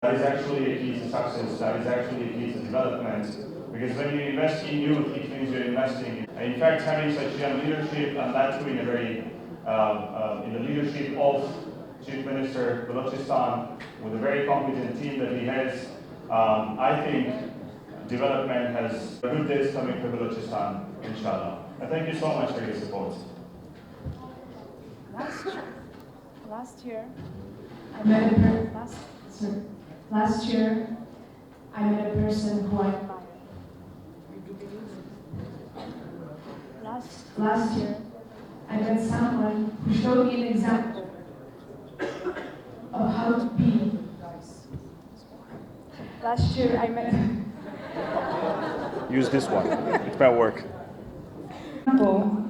That is actually a key to success, that is actually a key to development. Because when you invest in youth, it means you're investing. In fact, having such young leadership, and that too in a very, in the leadership of Chief Minister Balochistan, with a very competent team that he has, I think development has good days coming for Balochistan, inshallah. And thank you so much for your support. Last year, I met a person who I admired. Last year, I met someone who showed me an example of how to be. Last year, I met. Use this one. It might work. Example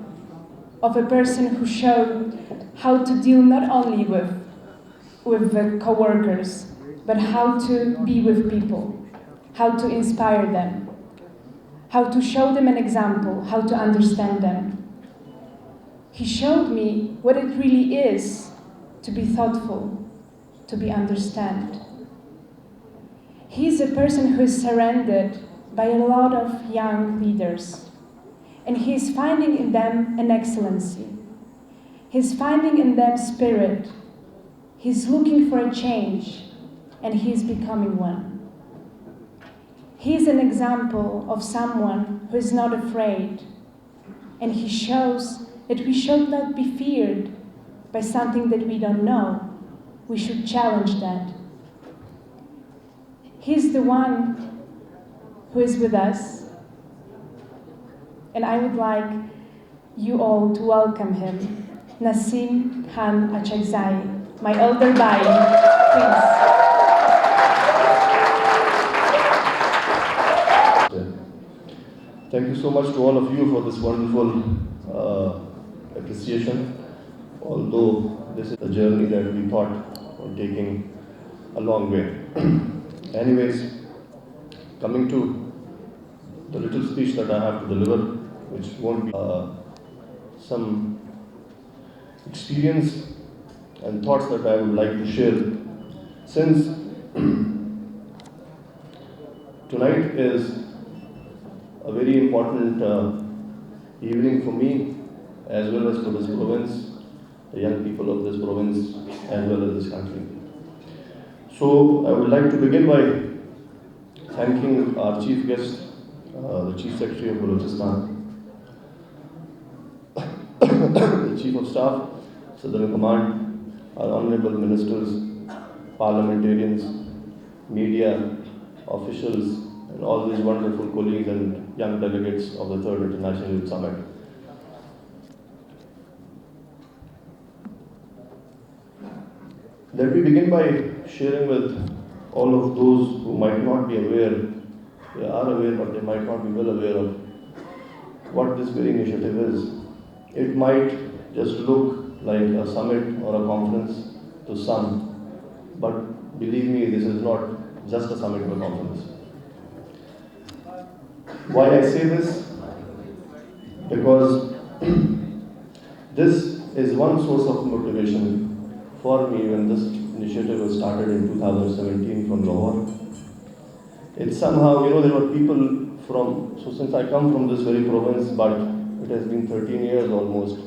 of a person who showed how to deal not only with the co-workers, but how to be with people, how to inspire them, how to show them an example, how to understand them. He showed me what it really is to be thoughtful, to be understand. He's a person who is surrounded by a lot of young leaders, and he's finding in them an excellency. He's finding in them spirit. He's looking for a change, and he's becoming one. He's an example of someone who is not afraid, and he shows that we should not be feared by something that we don't know. We should challenge that. He's the one who is with us, and I would like you all to welcome him, Nasim Khan Achakzai, my elder Bai, please. Thank you so much to all of you for this wonderful appreciation. Although this is a journey that we thought of taking a long way. Anyways, coming to the little speech that I have to deliver, which won't be some experience and thoughts that I would like to share. Since tonight is a very important evening for me, as well as for this province, the young people of this province, as well as this country. So I would like to begin by thanking our chief guest, the Chief Secretary of Balochistan, the Chief of Staff, Southern Command, our honorable ministers, parliamentarians, media, officials, and all these wonderful colleagues and young delegates of the 3rd International Youth Summit. Let me begin by sharing with all of those who might not be aware, they are aware but they might not be well aware of what this very initiative is. It might just look like a summit or a conference to some, but believe me, this is not just a summit or a conference. Why I say this? Because this is one source of motivation for me when this initiative was started in 2017 from Lahore. It's somehow, there were people so since I come from this very province, but it has been 13 years almost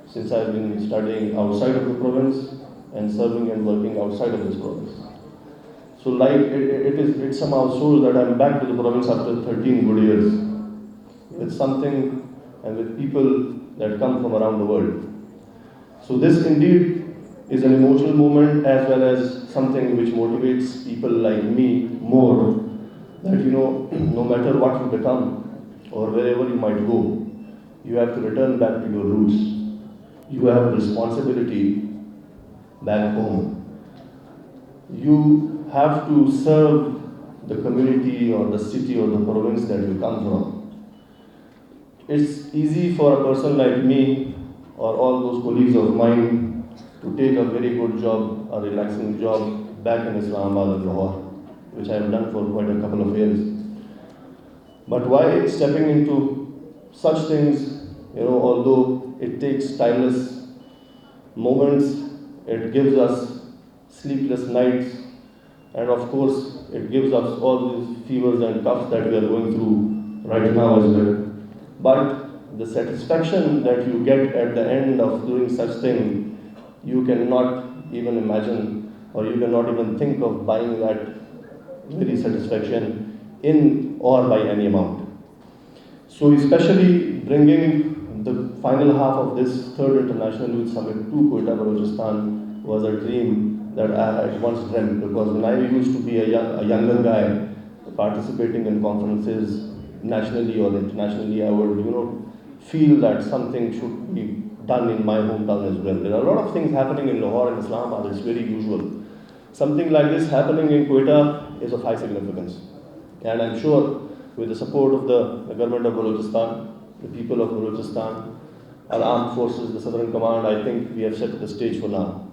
since I've been studying outside of the province and serving and working outside of this province. So it somehow shows that I'm back to the province after 13 good years with something and with people that come from around the world. So this indeed is an emotional moment as well as something which motivates people like me more, that no matter what you become or wherever you might go, you have to return back to your roots. You have a responsibility back home. You have to serve the community or the city or the province that you come from. It's easy for a person like me or all those colleagues of mine to take a very good job, a relaxing job back in Islamabad and Lahore, which I have done for quite a couple of years. But why stepping into such things, although it takes tireless moments, it gives us sleepless nights, And of course, it gives us all these fevers and coughs that we are going through right now as well. But the satisfaction that you get at the end of doing such thing, you cannot even imagine, or you cannot even think of buying that very satisfaction in or by any amount. So especially bringing the final half of this third International Youth Summit to Quetta, Balochistan was a dream that I had once dreamt, because when I used to be a younger guy participating in conferences nationally or internationally, I would feel that something should be done in my hometown as well. There are a lot of things happening in Lahore and Islamabad, it's very usual. Something like this happening in Quetta is of high significance. And I'm sure with the support of the government of Balochistan, the people of Balochistan, our armed forces, the Southern Command, I think we have set the stage for now.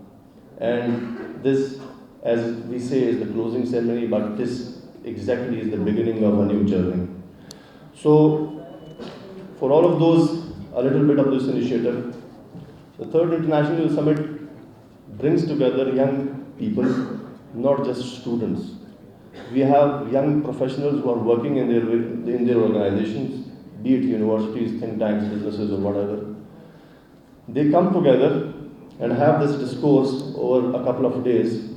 And this, as we say, is the closing ceremony, but this exactly is the beginning of a new journey. So, for all of those, a little bit of this initiative. The Third International Summit brings together young people, not just students. We have young professionals who are working in their organizations, be it universities, think tanks, businesses, or whatever. They come together and have this discourse over a couple of days.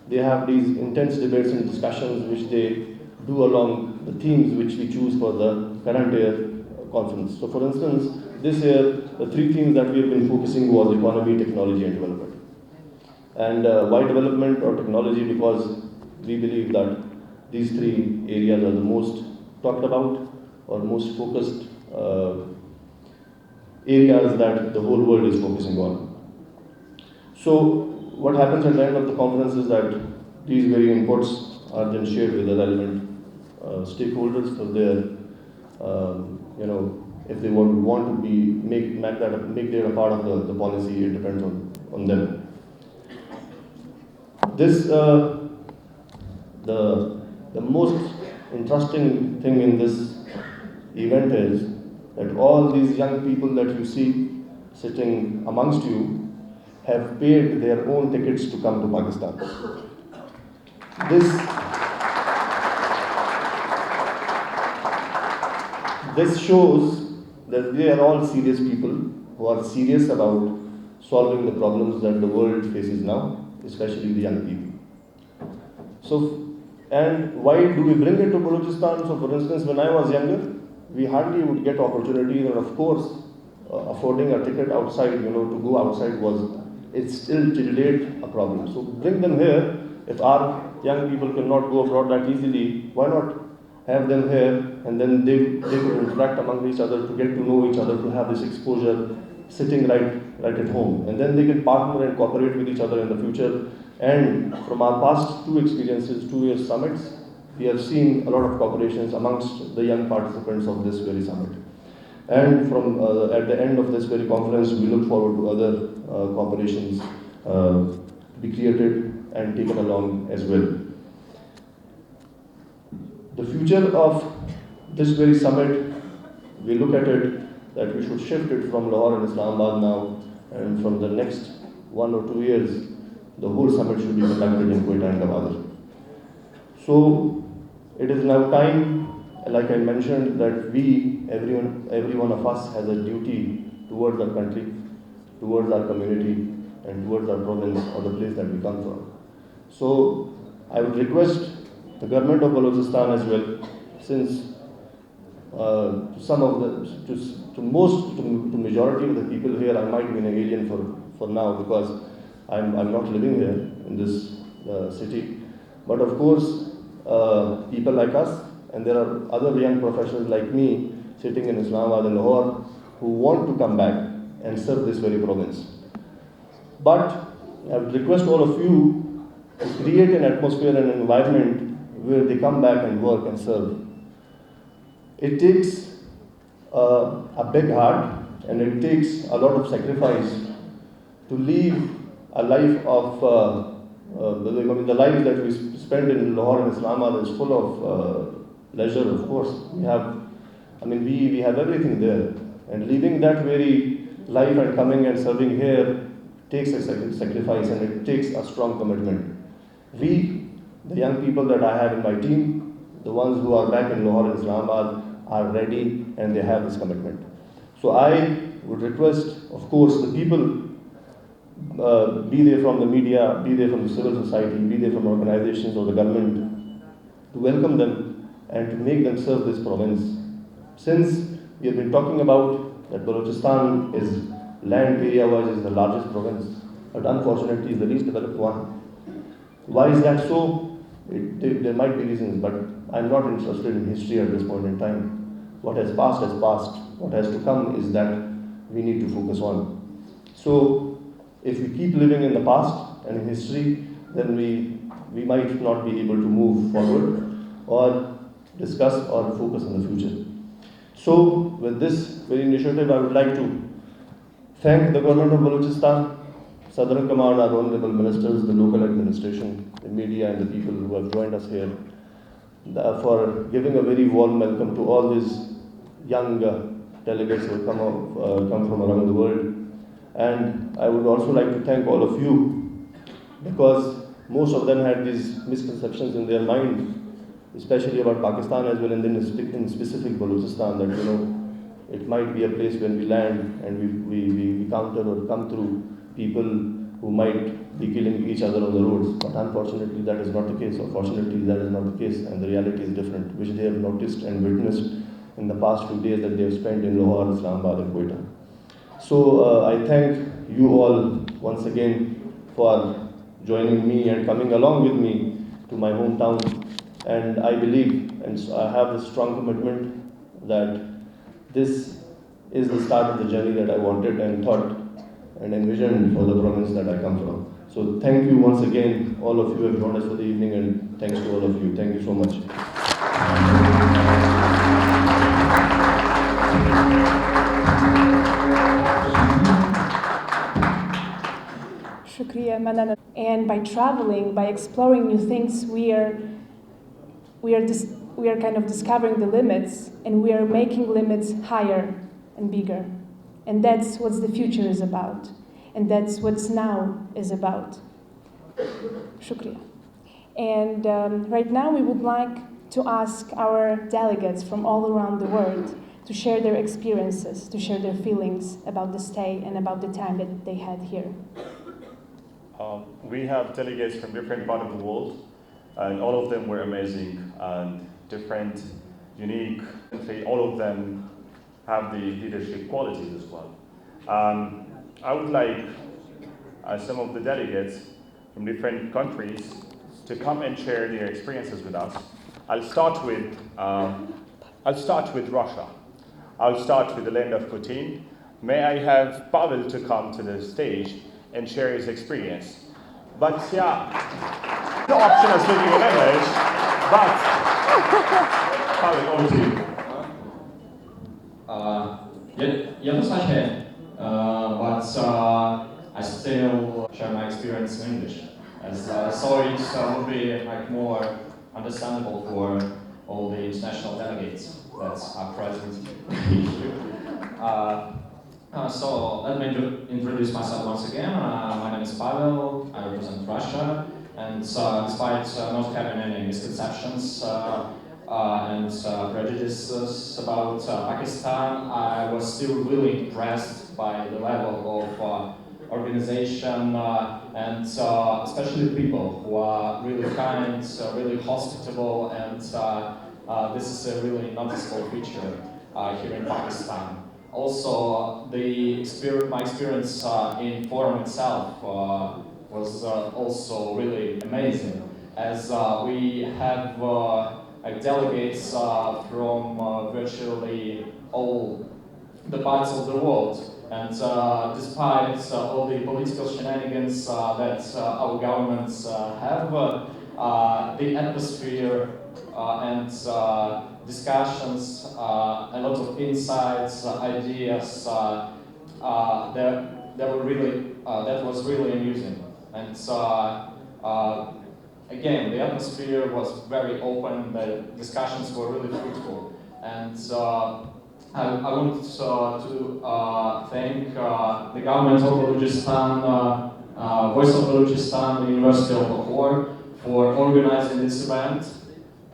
They have these intense debates and discussions which they do along the themes which we choose for the current year conference. So for instance, this year, the three themes that we have been focusing was economy, technology, and development. And why development or technology? Because we believe that these three areas are the most talked about or most focused areas that the whole world is focusing on. So what happens at the end of the conference is that these very inputs are then shared with the relevant stakeholders for their, if they want to make that a part of the policy, it depends on them. This, the most interesting thing in this event is that all these young people that you see sitting amongst you have paid their own tickets to come to Pakistan. This shows that they are all serious people who are serious about solving the problems that the world faces now, especially the young people. So, and why do we bring it to Balochistan? So, for instance, when I was younger, we hardly would get opportunities, and of course, affording a ticket outside, to go outside it's still till date a problem. So, bring them here. If our young people cannot go abroad that easily, why not have them here, and then they could interact among each other, to get to know each other, to have this exposure sitting right at home, and then they can partner and cooperate with each other in the future. And from our past two experiences, 2 year summits, we have seen a lot of cooperations amongst the young participants of this very summit. And from at the end of this very conference, we look forward to other cooperations to be created and taken along as well. The future of this very summit, we look at it that we should shift it from Lahore and Islamabad now, and from the next 1 or 2 years, the whole summit should be conducted in Quetta and Gwadar. So it is now time, like I mentioned, that every one of us has a duty towards our country, towards our community, and towards our province or the place that we come from. So I would request the government of Balochistan as well, since to majority of the people here, I might be an alien for now, because I'm not living here in this city. But of course, people like us, and there are other young professionals like me sitting in Islamabad and Lahore who want to come back and serve this very province. But I would request all of you to create an atmosphere and an environment where they come back and work and serve. It takes a big heart, and it takes a lot of sacrifice to leave a life of the life that we spend in Lahore and Islamabad is full of leisure. Of course, we have everything there, and leaving that very life and coming and serving here takes a sacrifice, and it takes a strong commitment. We the young people that I have in my team, the ones who are back in Lahore and Islamabad, are ready and they have this commitment. So I would request, of course, the people, be they from the media, be they from the civil society, be they from organizations or the government, to welcome them and to make them serve this province. Since we have been talking about that Balochistan is land area-wise is the largest province, but unfortunately is the least developed one. Why is that so? There might be reasons, but I'm not interested in history at this point in time. What has passed has passed. What has to come is that we need to focus on. So, if we keep living in the past and in history, then we might not be able to move forward or discuss or focus on the future. So, with this very initiative, I would like to thank the government of Balochistan, Southern Command, our honorable ministers, the local administration, the media, and the people who have joined us here, for giving a very warm welcome to all these young delegates who have come from around the world. And I would also like to thank all of you, because most of them had these misconceptions in their mind, especially about Pakistan as well, and then in specific Balochistan, that it might be a place when we land and we encounter or come through people who might be killing each other on the roads. But unfortunately, that is not the case, or fortunately, that is not the case, and the reality is different, which they have noticed and witnessed in the past few days that they have spent in Lahore, Islamabad, and Quetta. So I thank you all once again for joining me and coming along with me to my hometown. And I believe, and I have this strong commitment that this is the start of the journey that I wanted and thought and envisioned for the province that I come from. So thank you once again, all of you have joined us for the evening, and thanks to all of you. Thank you so much. Shukriya, Manana. And by traveling, by exploring new things, we are kind of discovering the limits, and we are making limits higher and bigger. And that's what the future is about. And that's what now is about. Shukriya. And right now we would like to ask our delegates from all around the world to share their experiences, to share their feelings about the stay and about the time that they had here. We have delegates from different parts of the world, and all of them were amazing and different, unique. All of them have the leadership qualities as well. I would like some of the delegates from different countries to come and share their experiences with us. I'll start with Russia. I'll start with the land of Putin. May I have Pavel to come to the stage and share his experience. But yeah, the option is speaking in English, but Pavel, over to you. Я посмотрел, but I still share my experience in English, as so it would be like more understandable for all the international delegates that are present here. So let me introduce myself once again. My name is Pavel. I represent Russia, and despite not having any misconceptions and prejudices about Pakistan, I was still really impressed by the level of organization and especially people who are really kind, really hospitable, and this is a really noticeable feature here in Pakistan. Also, my experience in forum itself was also really amazing, as we have delegates from virtually all the parts of the world, and despite all the political shenanigans that our governments have, the atmosphere and discussions, a lot of insights, ideas, that was really amusing. And again, the atmosphere was very open, the discussions were really fruitful. And I wanted to thank the government of Balochistan, Voice of Balochistan, the University of Lahore, for organizing this event,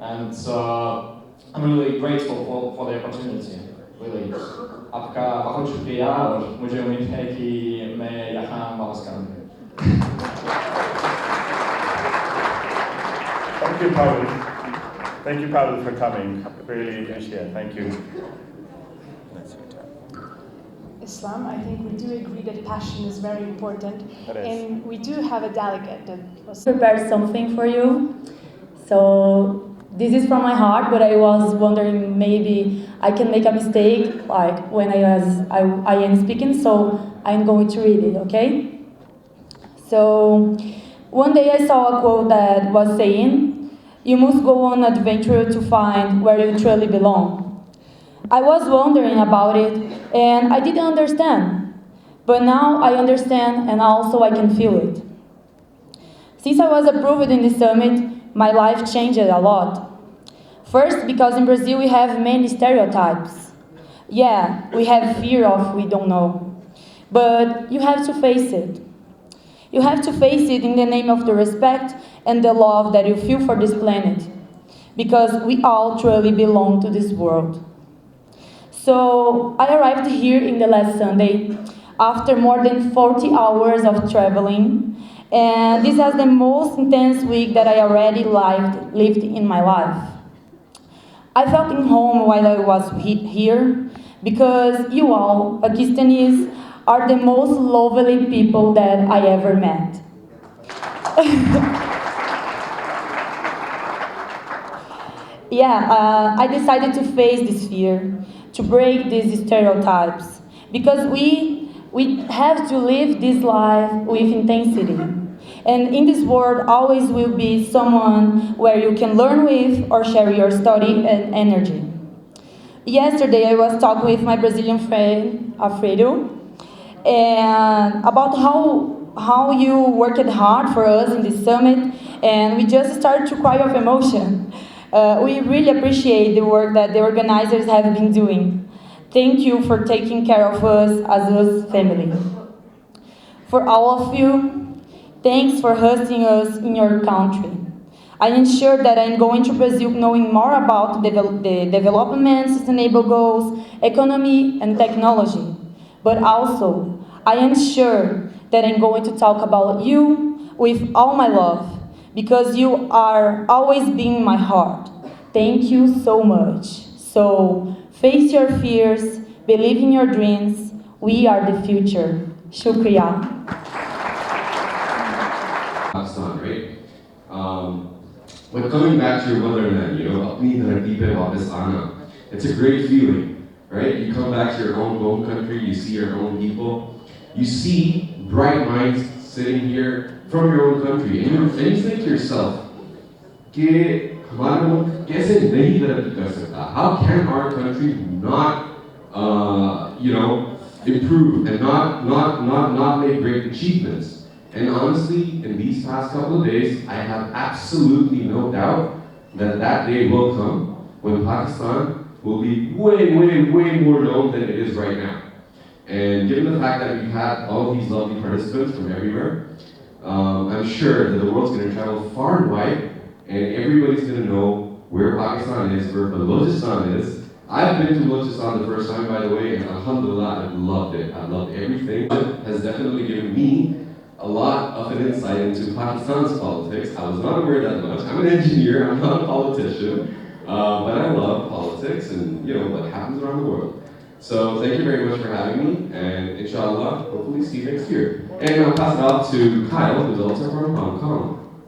and I'm really grateful for the opportunity. Really. आपका बहुत शुक्रिया और मुझे उम्मीद है कि मैं यहाँ वापस करूँगा. Thank you, Pavel. Thank you, Pavel, for coming. Really appreciate it. Thank you. Islam, I think we do agree that passion is very important. It is. And we do have a delegate that was Prepared something for you. So this is from my heart, but I was wondering maybe I can make a mistake like when I am speaking, so I'm going to read it, okay? So one day I saw a quote that was saying, "You must go on an adventure to find where you truly belong." I was wondering about it and I didn't understand, but now I understand and also I can feel it. Since I was approved in this summit, my life changed a lot. First, because in Brazil we have many stereotypes. Yeah, we have fear of we don't know, but you have to face it. You have to face it in the name of the respect and the love that you feel for this planet, because we all truly belong to this world. So I arrived here in the last Sunday after more than 40 hours of traveling, and this was the most intense week that I already lived in my life. I felt in home while I was here because you all, Pakistanis, are the most lovely people that I ever met. I decided to face this fear, to break these stereotypes, because we have to live this life with intensity. And in this world always will be someone where you can learn with or share your story and energy. Yesterday I was talking with my Brazilian friend, Alfredo, and about how you worked hard for us in this summit, and we just started to cry of emotion. We really appreciate the work that the organizers have been doing. Thank you for taking care of us as a family. For all of you, thanks for hosting us in your country. I am sure that I'm going to Brazil knowing more about the development, sustainable goals, economy, and technology. But also, I am sure that I'm going to talk about you with all my love, because you are always being in my heart. Thank you so much. So, face your fears, believe in your dreams. We are the future. Shukriya. Pakistan, right? But coming back to your motherland, apni dharti pe wapas aana, it's a great feeling, right? You come back to your own home country, you see your own people, you see bright minds sitting here from your own country, and you think to yourself, कि हमारा मुल्क कैसे नहीं तरक्की कर सकता? How can our country not, improve and not make great achievements? And honestly, in these past couple of days, I have absolutely no doubt that that day will come when Pakistan will be way more known than it is right now. And given the fact that we've had all of these lovely participants from everywhere, I'm sure that the world's going to travel far and wide, and everybody's going to know where Pakistan is, where Balochistan is. I've been to Balochistan the first time, by the way, and alhamdulillah, I loved it. I loved everything. It has definitely given me a lot of an insight into Pakistan's politics. I was not aware that much. I'm an engineer, I'm not a politician, but I love politics and what happens around the world. So thank you very much for having me, and inshallah, hopefully see you next year. And I'll pass it off to Kyle, who's also from Hong Kong.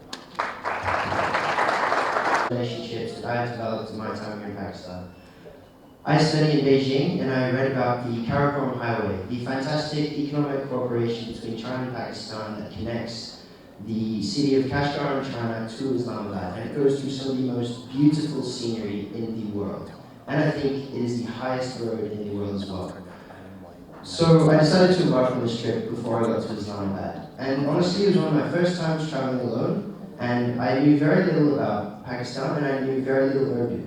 Relationships that I have developed in my time here in Pakistan. I studied in Beijing and I read about the Karakoram Highway, the fantastic economic cooperation between China and Pakistan that connects the city of Kashgar in China to Islamabad, and it goes through some of the most beautiful scenery in the world. And I think it is the highest road in the world as well. So I decided to embark on this trip before I got to Islamabad. And honestly, it was one of my first times traveling alone, and I knew very little about Pakistan and I knew very little Urdu.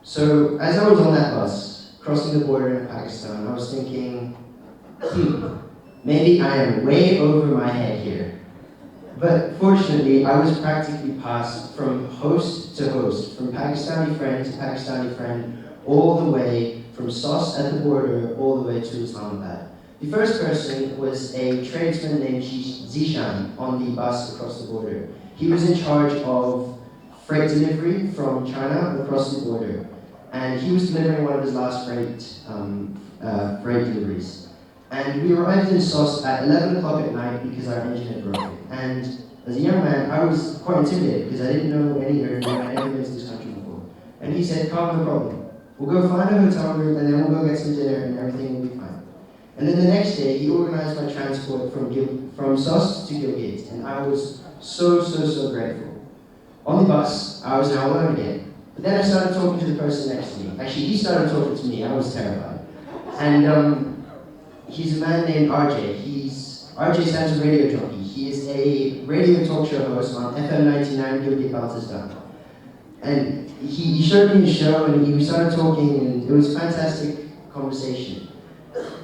So as I was on that bus, crossing the border in Pakistan, I was thinking, maybe I am way over my head here. But fortunately, I was practically passed from host to host, from Pakistani friend to Pakistani friend, all the way from SOS at the border, all the way to Islamabad. The first person was a tradesman named Zishan on the bus across the border. He was in charge of freight delivery from China across the border. And he was delivering one of his last freight deliveries. And we arrived in SOS at 11 o'clock at night because our engine had broken. And as a young man, I was quite intimidated because I didn't know any airport. I'd never been to this country before. And he said, "Calm, no problem. We'll go find a hotel room and then we'll go get some dinner and everything will be fine." And then the next day, he organized my transport from SOS to Gilgit, and I was so grateful. On the bus, I was now alone again. But then I started talking to the person next to me. Actually, he started talking to me. I was terrified. And he's a man named RJ. RJ stands for radio jockey. He is a radio talk show host on FM 99 Gilgit Baltistan. And he showed me his show, and we started talking, and it was a fantastic conversation.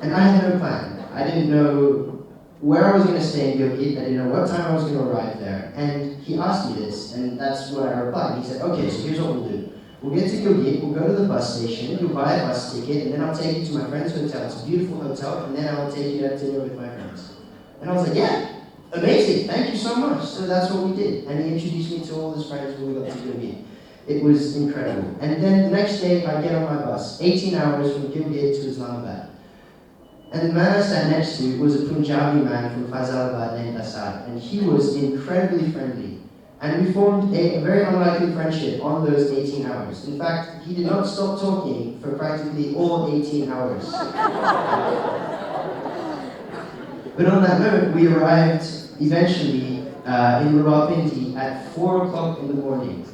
And I had no plan. I didn't know where I was going to stay in Gilgit. I didn't know what time I was going to arrive there. And he asked me this, and that's what I replied. He said, "Okay, so here's what we'll do. We'll get to Gilgit, we'll go to the bus station, you'll buy a bus ticket, and then I'll take you to my friend's hotel. It's a beautiful hotel, and then I'll take you to dinner with my friends." And I was like, "Yeah, amazing, thank you so much." So that's what we did. And he introduced me to all his friends when we got to Gilgit. It was incredible. And then the next day, I get on my bus, 18 hours from Gilgit to Islamabad. And the man I sat next to was a Punjabi man from Faisalabad named Asad, and he was incredibly friendly. And we formed a very unlikely friendship on those 18 hours. In fact, he did not stop talking for practically all 18 hours. But on that note, we arrived eventually in Rawalpindi at 4 o'clock in the morning.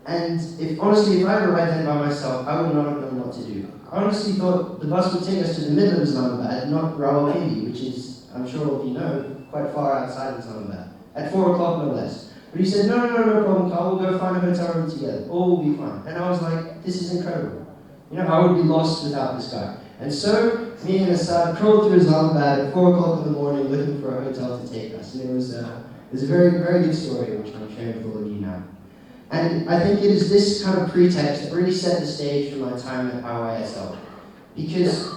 And honestly, if I had arrived there by myself, I would not have known what to do. I honestly thought the bus would take us to the middle of Islamabad, not Rawalpindi, which is, I'm sure all of you know, quite far outside Islamabad. At 4 o'clock, no less. But he said, no problem, Carl, we'll go find a hotel room together. All will be fine. And I was like, this is incredible. You know, I would be lost without this guy. And so, me and Asad crawled through Islamabad at 4 o'clock in the morning looking for a hotel to take us. And it was a very good story, which I'm sharing with all of you now. And I think it is this kind of pretext that really set the stage for my time at IYSL. Because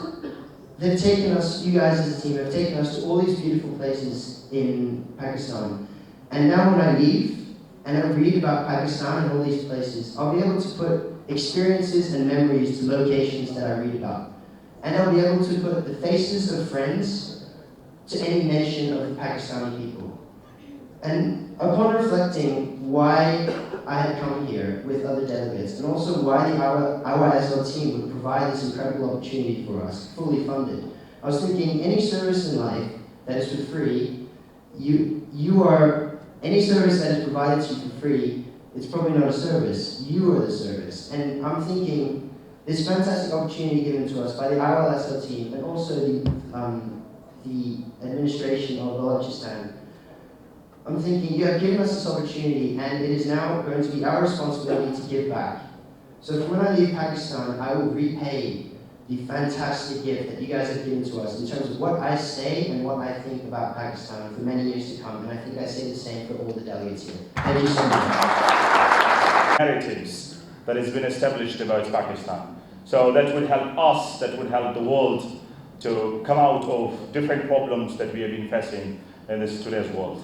they've taken us, you guys as a team, have taken us to all these beautiful places in Pakistan. And now when I leave, and I read about Pakistan and all these places, I'll be able to put experiences and memories to locations that I read about. And I'll be able to put the faces of friends to any mention of the Pakistani people. And upon reflecting why I had come here with other delegates, and also why the IYSL team would provide this incredible opportunity for us, fully funded, I was thinking any service in life that is for free, any service that is provided to you for free, it's probably not a service. You are the service. And I'm thinking this fantastic opportunity given to us by the IYSL team and also the administration of Balochistan. I'm thinking, you have given us this opportunity, and it is now going to be our responsibility to give back. So when I leave Pakistan, I will repay the fantastic gift that you guys have given to us in terms of what I say and what I think about Pakistan for many years to come. And I think I say the same for all the delegates here. Thank you so much. Narratives that has been established about Pakistan. So that would help us, that would help the world to come out of different problems that we have been facing in today's world.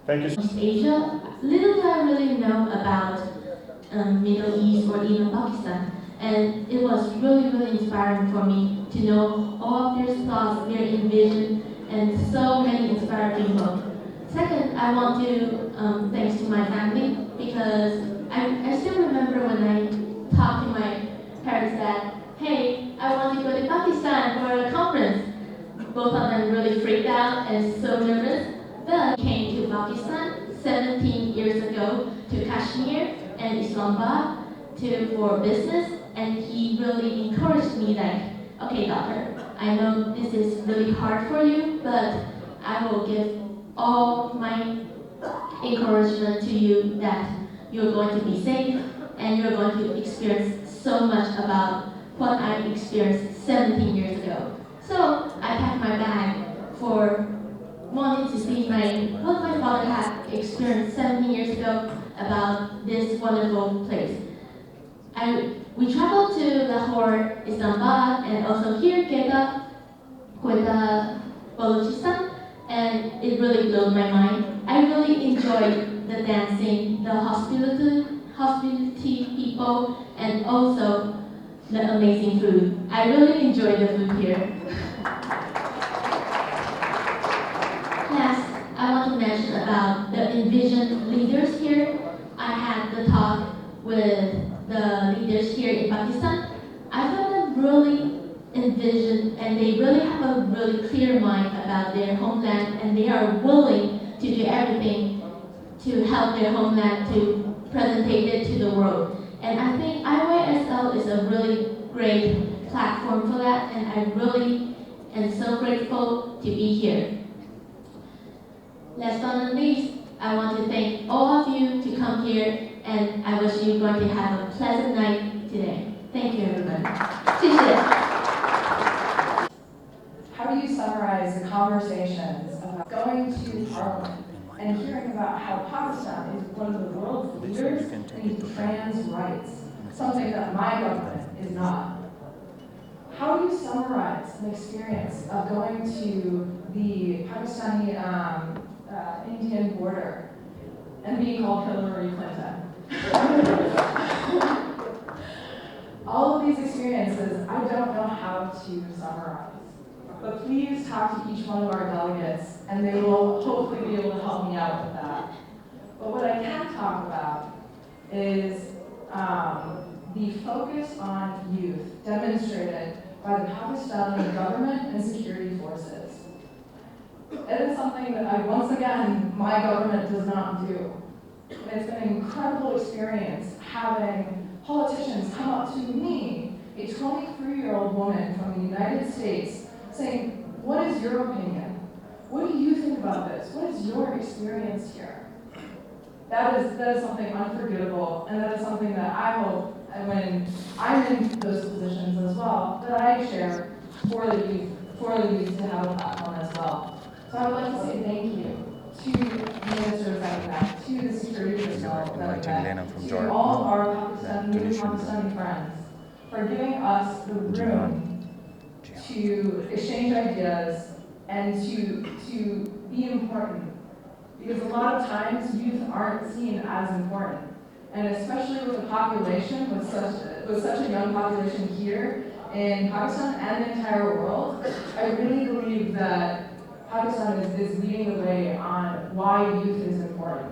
Thank you. Asia, little do I really know about Middle East or even Pakistan, and it was really inspiring for me to know all of their thoughts, their envision, and so many inspiring people. Second, I want to thanks to my family, because I still remember when I talked to my parents that, hey, I want to go to Pakistan for a conference. Both of them really freaked out and so nervous. But I came to Pakistan 17 years ago to Kashmir and Islamabad for business, and he really encouraged me like, okay doctor, I know this is really hard for you, but I will give all my encouragement to you that you're going to be safe and you're going to experience so much about what I experienced 17 years ago. So I packed my bag for wanted to see what my father had experienced 17 years ago about this wonderful place. We traveled to Lahore, Islamabad, and also here, Quetta, Balochistan, and it really blew my mind. I really enjoyed the dancing, the hospitality people, and also the amazing food. I really enjoyed the food here. Last, I want to mention about the envisioned leaders here. I had the talk with the leaders here in Pakistan. I found them really envisioned, and they really have a really clear mind about their homeland, and they are willing to do everything to help their homeland to presentate it to the world. And I think IYSL is a really great platform for that, and I really am so grateful to be here. Last but not least, I want to thank all of you to come here, and I wish you're going to have a pleasant night today. Thank you, everybody. 谢谢. How do you summarize the conversations about going to Parliament and hearing about how Pakistan is one of the world's leaders in trans rights, something that my government is not? How do you summarize an experience of going to the Pakistani Indian border and being called Hillary Clinton? All of these experiences, I don't know how to summarize. But please talk to each one of our delegates, and they will hopefully be able to help me out with that. But what I can talk about is the focus on youth demonstrated by the Pakistani government and security forces. It is something that once again, my government does not do. And it's been an incredible experience having politicians come up to me, a 23-year-old woman from the United States, saying, what is your opinion? What do you think about this? What is your experience here? That is something unforgettable, and that is something that I hope, when I'm in those positions as well, that I share for the youth to have a platform as well. So I would like to say thank you to the ministers that we met, to the security personnel that we met, to all our Pakistani friends for giving us the room to exchange ideas and to be important. Because a lot of times youth aren't seen as important. And especially with a population, with such a young population here in Pakistan and the entire world, I really believe that Pakistan is leading the way on why youth is important.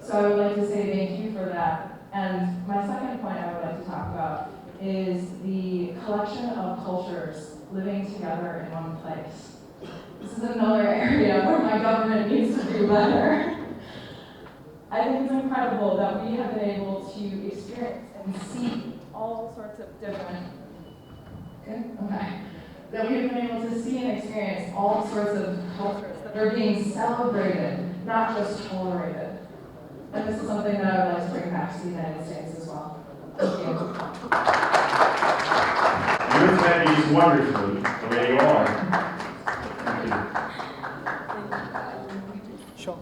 So I would like to say thank you for that. And my second point I would like to talk about is the collection of cultures living together in one place. This is another area where my government needs to do better. I think it's incredible that we have been able to experience and see all sorts of different, that we have been able to see and experience all sorts of cultures that are being celebrated, not just tolerated. And this is something that I would like to bring back to the United States as well. Thank you. Your family is wonderful, the way you are. Thank you. Sure.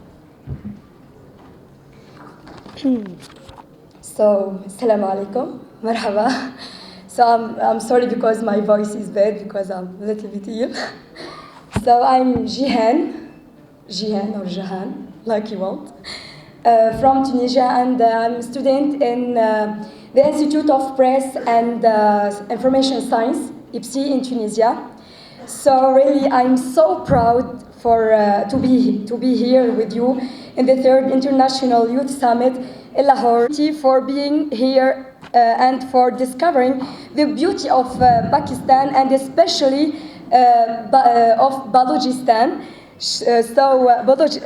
So, assalamu alaikum, marhaba. So I'm sorry because my voice is bad because I'm a little bit ill. So I'm Jihan or Jahan, like you want, from Tunisia, and I'm a student in the Institute of Press and Information Science, IPSI, in Tunisia. So really, I'm so proud to be here with you in the 3rd International Youth Summit in Lahore, for being here and for discovering the beauty of Pakistan and especially of Balochistan.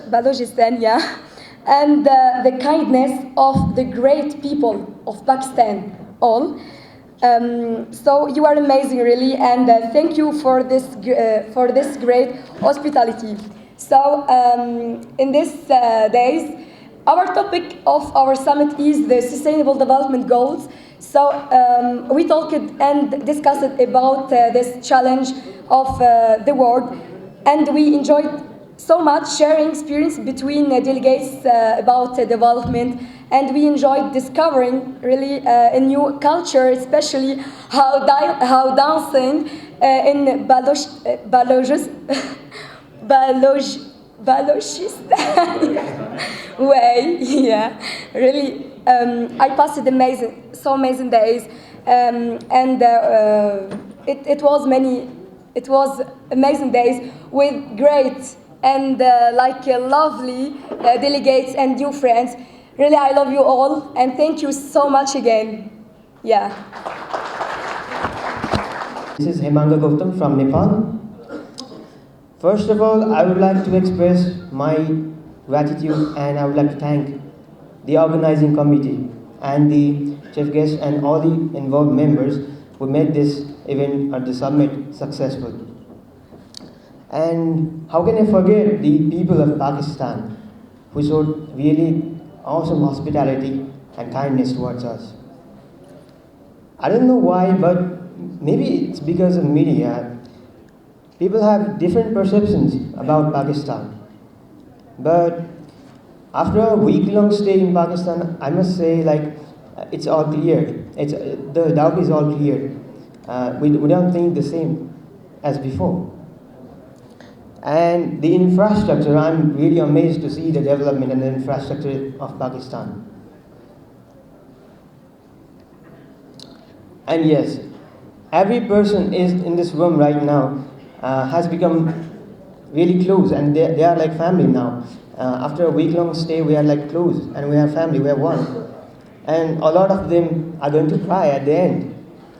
Balochistan, yeah, and the kindness of the great people of Pakistan all. So you are amazing, really, and thank you for this great hospitality. So in these days, our topic of our summit is the Sustainable Development Goals. So we talked and discussed about this challenge of the world, and we enjoyed so much sharing experience between delegates about development, and we enjoyed discovering really a new culture, especially how dancing in Balochistan way, yeah, really. I passed so amazing days, and it was amazing days with great and lovely delegates and new friends. Really, I love you all, and thank you so much again. Yeah. This is Hemanga Gautam from Nepal. First of all, I would like to express my gratitude, and I would like to thank the organizing committee and the chief guest and all the involved members who made this event at the summit successful. And how can I forget the people of Pakistan who showed really awesome hospitality and kindness towards us. I don't know why, but maybe it's because of media. People have different perceptions about Pakistan. But after a week-long stay in Pakistan, I must say, it's all clear. The doubt is all clear. We don't think the same as before. And the infrastructure, I'm really amazed to see the development and the infrastructure of Pakistan. And yes, every person is in this room right now has become really close, and they are like family now. After a week-long stay, we are like close, and we are family, we are one. And a lot of them are going to cry at the end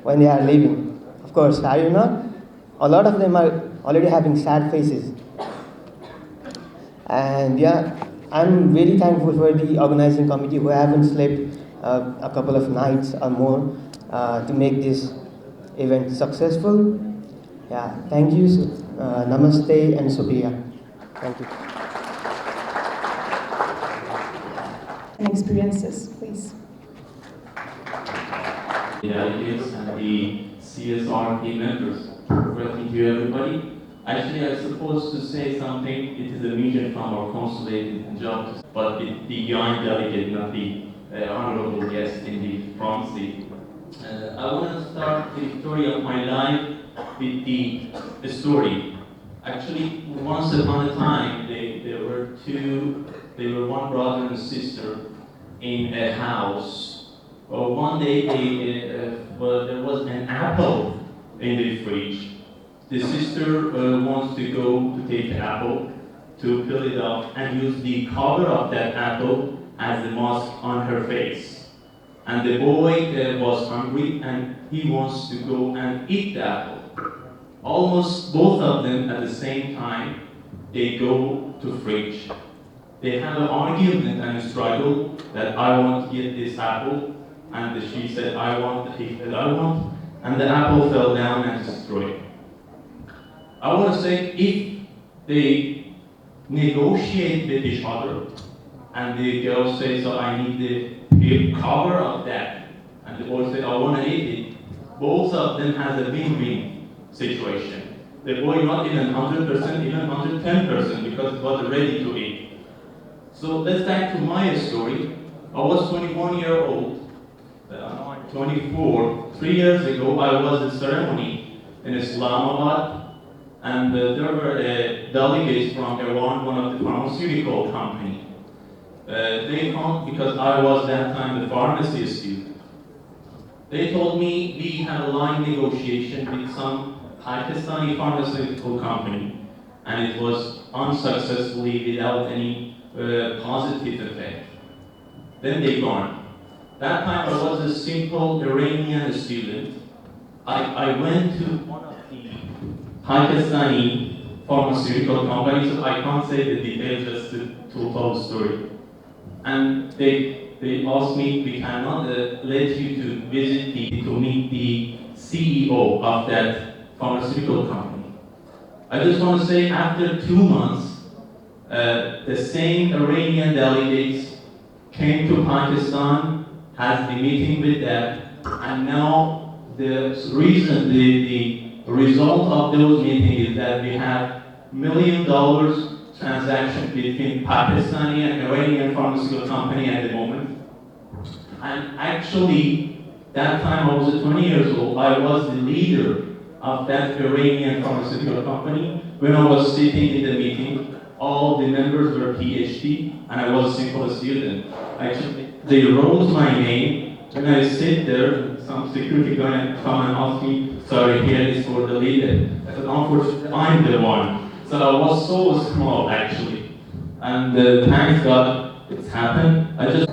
when they are leaving. Of course, are you not? A lot of them are already having sad faces. And yeah, I'm really thankful for the organizing committee who haven't slept a couple of nights or more to make this event successful. Yeah, thank you. Namaste and Subhiya. Thank you. And experiences, please. The delegates and the CSR team members. Welcome to everybody. Actually, I'm supposed to say something. It is a mission from our consulate in Jobs, but the young delegate, not the honorable guest in the front seat. I want to start the story of my life with the story. Actually, once upon a time, there were one brother and sister in a house. Well, one day there was an apple in the fridge. The sister wants to go to take the apple, to peel it off and use the cover of that apple as a mask on her face. And the boy was hungry and he wants to go and eat the apple. Almost both of them at the same time, they go to fridge. They have an argument and a struggle that I want to get this apple, and she said I want, he said I want, and the apple fell down and destroyed. I want to say if they negotiate with each other, and the girl says, so I need the cover of that, and the boy said, I want to eat it, both of them has a win-win situation. The boy not even 100%, even 110% because it was ready to eat. So let's back to my story. I was 21 years old, 24. 3 years ago, I was at a ceremony in Islamabad, and there were delegates from Iran, one of the pharmaceutical company. They found, because I was that time the pharmacy student, they told me we had a line negotiation with some Pakistani pharmaceutical company, and it was unsuccessfully without any positive effect. Then they gone. That time I was a simple Iranian student. I went to one of the Pakistani pharmaceutical companies, so I can't say the details, just to tell the story. And they asked me, we cannot let you to visit to meet the CEO of that pharmaceutical company. I just want to say, after 2 months, the same Iranian delegates came to Pakistan, has the meeting with them, and now the reason, the result of those meetings is that we have $1 million transaction between Pakistani and Iranian pharmaceutical company at the moment. And actually, that time I was 20 years old, I was the leader of that Iranian pharmaceutical company. When I was sitting in the meeting, all the members were PhD, and I was a simple student. Actually, they wrote my name. When I sit there, some security guy come and ask me, sorry, here is for the leader. I said, unfortunately, I'm the one. So I was so small, actually. And thanks God, it's happened. I just